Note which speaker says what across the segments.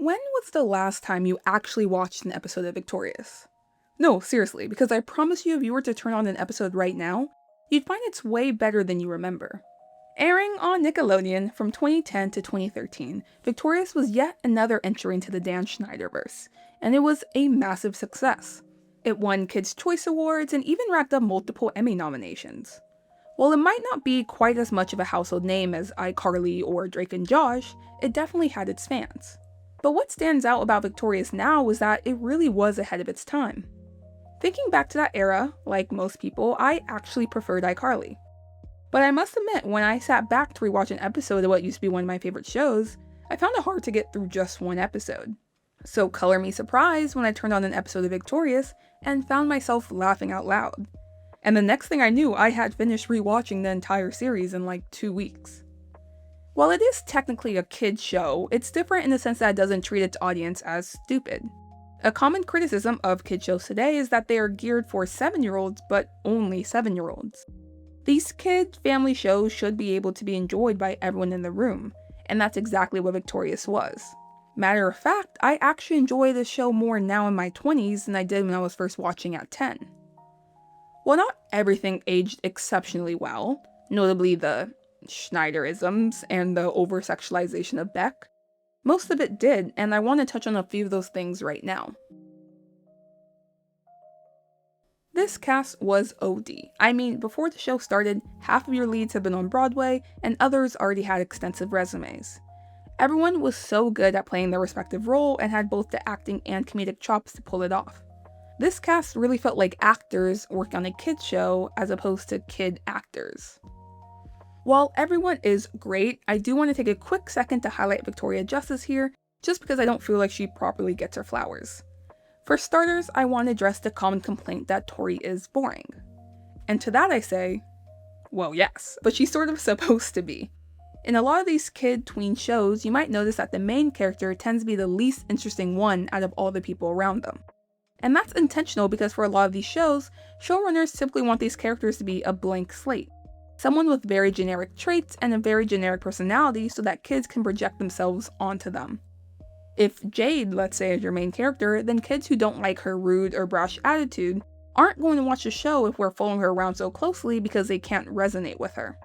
Speaker 1: When was the last time you actually watched an episode of Victorious? No, seriously, because I promise you if you were to turn on an episode right now, you'd find it's way better than you remember. Airing on Nickelodeon from 2010 to 2013, Victorious was yet another entry into the Dan Schneiderverse, and it was a massive success. It won Kids' Choice Awards and even racked up multiple Emmy nominations. While it might not be quite as much of a household name as iCarly or Drake and Josh, it definitely had its fans. But what stands out about Victorious now is that it really was ahead of its time. Thinking back to that era, like most people, I actually preferred iCarly. But I must admit, when I sat back to rewatch an episode of what used to be one of my favorite shows, I found it hard to get through just one episode. So color me surprised when I turned on an episode of Victorious and found myself laughing out loud. And the next thing I knew, I had finished rewatching the entire series in like 2 weeks. While it is technically a kid's show, it's different in the sense that it doesn't treat its audience as stupid. A common criticism of kid shows today is that they are geared for 7-year-olds, but only 7-year-olds. These kid family shows should be able to be enjoyed by everyone in the room, and that's exactly what Victorious was. Matter of fact, I actually enjoy this show more now in my 20s than I did when I was first watching at 10. While not everything aged exceptionally well, notably the Schneiderisms and the over-sexualization of Beck, most of it did, and I want to touch on a few of those things right now. This cast was OD. I mean, before the show started, half of your leads had been on Broadway, and others already had extensive resumes. Everyone was so good at playing their respective role and had both the acting and comedic chops to pull it off. This cast really felt like actors working on a kid show as opposed to kid actors. While everyone is great, I do want to take a quick second to highlight Victoria Justice here, just because I don't feel like she properly gets her flowers. For starters, I want to address the common complaint that Tori is boring. And to that I say, well yes, but she's sort of supposed to be. In a lot of these kid tween shows, you might notice that the main character tends to be the least interesting one out of all the people around them. And that's intentional because for a lot of these shows, showrunners simply want these characters to be a blank slate. Someone with very generic traits and a very generic personality so that kids can project themselves onto them. If Jade, let's say, is your main character, then kids who don't like her rude or brash attitude aren't going to watch the show if we're following her around so closely because they can't resonate with her.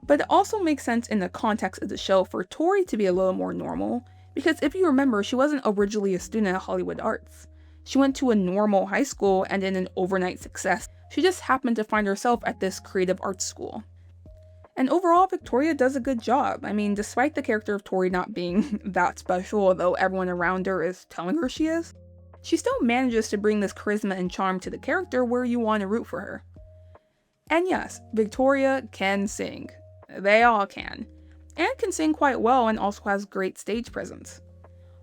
Speaker 1: But it also makes sense in the context of the show for Tori to be a little more normal, because if you remember, she wasn't originally a student at Hollywood Arts. She went to a normal high school and in an overnight success. She just happened to find herself at this creative arts school. And overall, Victoria does a good job. I mean, despite the character of Tori not being that special, although everyone around her is telling her she is, she still manages to bring this charisma and charm to the character where you want to root for her. And yes, Victoria can sing. They all can. And can sing quite well and also has great stage presence.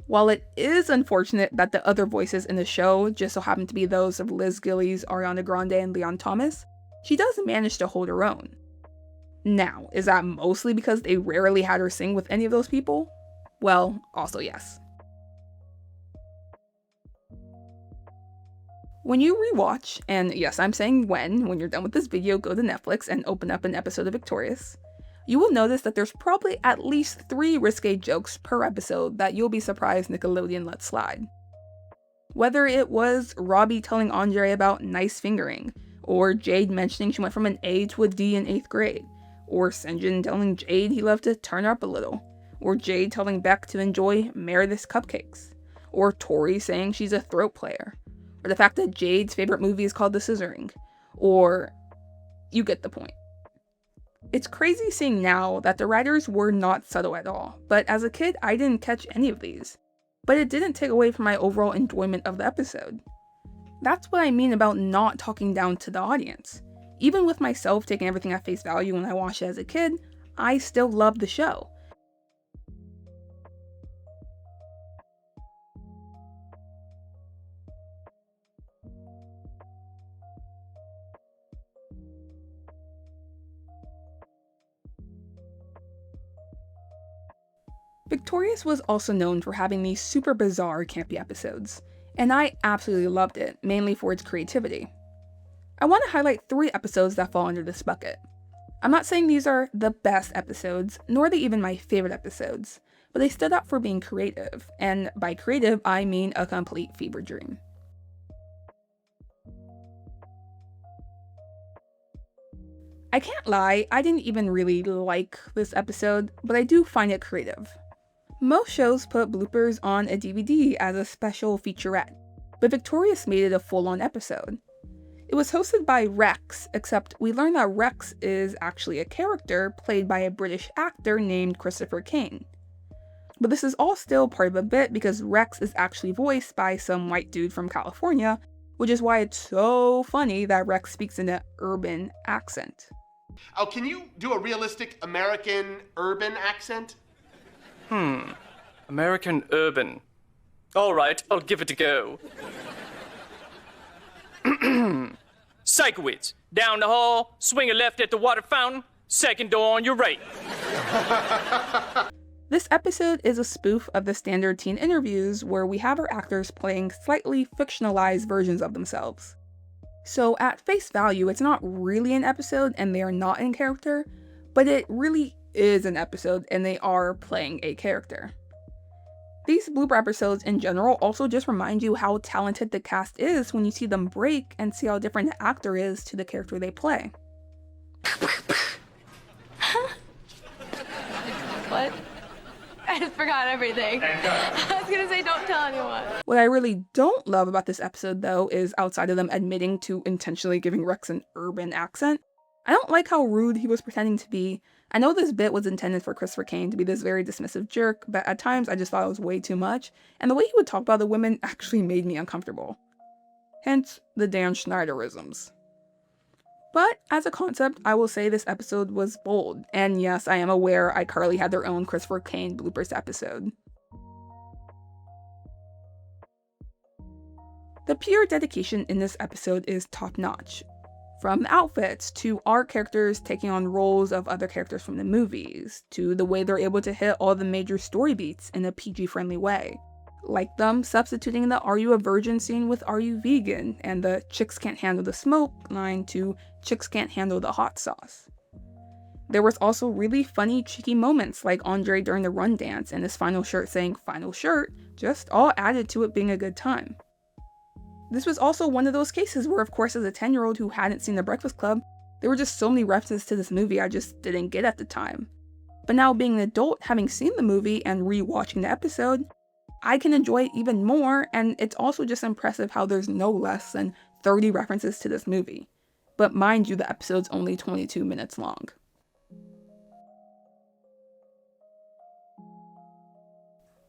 Speaker 1: While it is unfortunate that the other voices in the show just so happen to be those of Liz Gillies, Ariana Grande, and Leon Thomas, she does manage to hold her own. Now, is that mostly because they rarely had her sing with any of those people? Well, also yes. When you rewatch, and yes, I'm saying when you're done with this video, go to Netflix and open up an episode of Victorious, you will notice that there's probably at least 3 risque jokes per episode that you'll be surprised Nickelodeon let slide. Whether it was Robbie telling Andre about nice fingering, or Jade mentioning she went from an A to a D in 8th grade, or Sinjin telling Jade he loved to turn her up a little, or Jade telling Beck to enjoy Meredith's cupcakes, or Tori saying she's a throat player, or the fact that Jade's favorite movie is called The Scissoring, or you get the point. It's crazy seeing now that the writers were not subtle at all, but as a kid I didn't catch any of these. But it didn't take away from my overall enjoyment of the episode. That's what I mean about not talking down to the audience. Even with myself taking everything at face value when I watched it as a kid, I still loved the show. Victorious was also known for having these super bizarre, campy episodes, and I absolutely loved it, mainly for its creativity. I want to highlight 3 episodes that fall under this bucket. I'm not saying these are the best episodes, nor are they even my favorite episodes, but they stood out for being creative, and by creative, I mean a complete fever dream. I can't lie, I didn't even really like this episode, but I do find it creative. Most shows put bloopers on a DVD as a special featurette, but Victorious made it a full-on episode. It was hosted by Rex, except we learned that Rex is actually a character played by a British actor named Christopher Kane. But this is all still part of a bit because Rex is actually voiced by some white dude from California, which is why it's so funny that Rex speaks in an urban accent.
Speaker 2: Oh, can you do a realistic American urban accent?
Speaker 3: American urban. All right, I'll give it a go. Psychowitz, down the hall, swing a left at the water fountain, second door on your right.
Speaker 1: This episode is a spoof of the standard teen interviews where we have our actors playing slightly fictionalized versions of themselves. So at face value, it's not really an episode and they are not in character, but it really is an episode and they are playing a character. These blooper episodes in general also just remind you how talented the cast is when you see them break and see how different the actor is to the character they play.
Speaker 4: What? I just forgot everything. I was gonna say don't tell anyone.
Speaker 1: What I really don't love about this episode though is outside of them admitting to intentionally giving Rex an urban accent, I don't like how rude he was pretending to be. I know this bit was intended for Christopher Kane to be this very dismissive jerk, but at times I just thought it was way too much, and the way he would talk about the women actually made me uncomfortable. Hence, the Dan Schneiderisms. But as a concept, I will say this episode was bold, and yes, I am aware iCarly had their own Christopher Kane bloopers episode. The pure dedication in this episode is top-notch. From outfits, to our characters taking on roles of other characters from the movies, to the way they're able to hit all the major story beats in a PG-friendly way. Like them substituting the "Are you a virgin" scene with "Are you vegan?" and the "Chicks can't handle the smoke" line to "Chicks can't handle the hot sauce." There was also really funny, cheeky moments like Andre during the run dance and his final shirt saying "final shirt," just all added to it being a good time. This was also one of those cases where, of course, as a 10-year-old who hadn't seen The Breakfast Club, there were just so many references to this movie I just didn't get at the time. But now being an adult, having seen the movie and re-watching the episode, I can enjoy it even more, and it's also just impressive how there's no less than 30 references to this movie. But mind you, the episode's only 22 minutes long.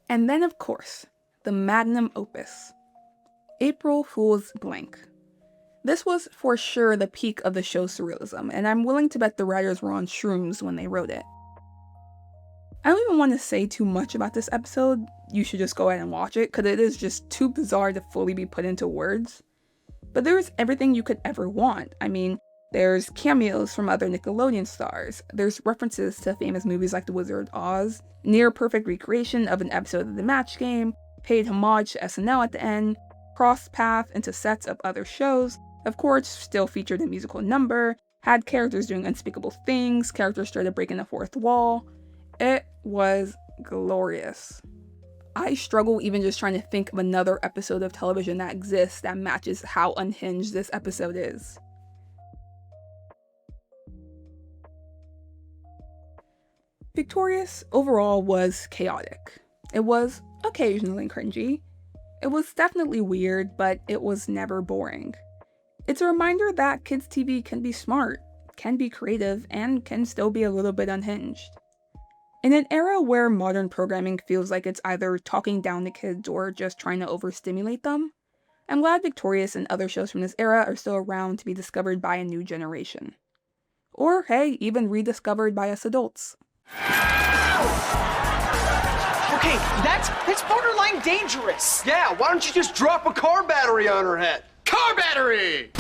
Speaker 1: And then, of course, the magnum opus. April Fool's Blank. This was for sure the peak of the show's surrealism, and I'm willing to bet the writers were on shrooms when they wrote it. I don't even want to say too much about this episode, you should just go ahead and watch it, because it is just too bizarre to fully be put into words. But there's everything you could ever want. I mean, there's cameos from other Nickelodeon stars, there's references to famous movies like The Wizard of Oz, near perfect recreation of an episode of The Match Game, paid homage to SNL at the end, crossed path into sets of other shows, of course still featured a musical number, had characters doing unspeakable things, characters started breaking the fourth wall. It was glorious. I struggle even just trying to think of another episode of television that exists that matches how unhinged this episode is. Victorious overall was chaotic. It was occasionally cringy. It was definitely weird, but it was never boring. It's a reminder that kids' TV can be smart, can be creative, and can still be a little bit unhinged. In an era where modern programming feels like it's either talking down to kids or just trying to overstimulate them, I'm glad Victorious and other shows from this era are still around to be discovered by a new generation. Or, hey, even rediscovered by us adults.
Speaker 5: Okay, that's borderline dangerous.
Speaker 2: Yeah, why don't you just drop a car battery on her head? Car battery!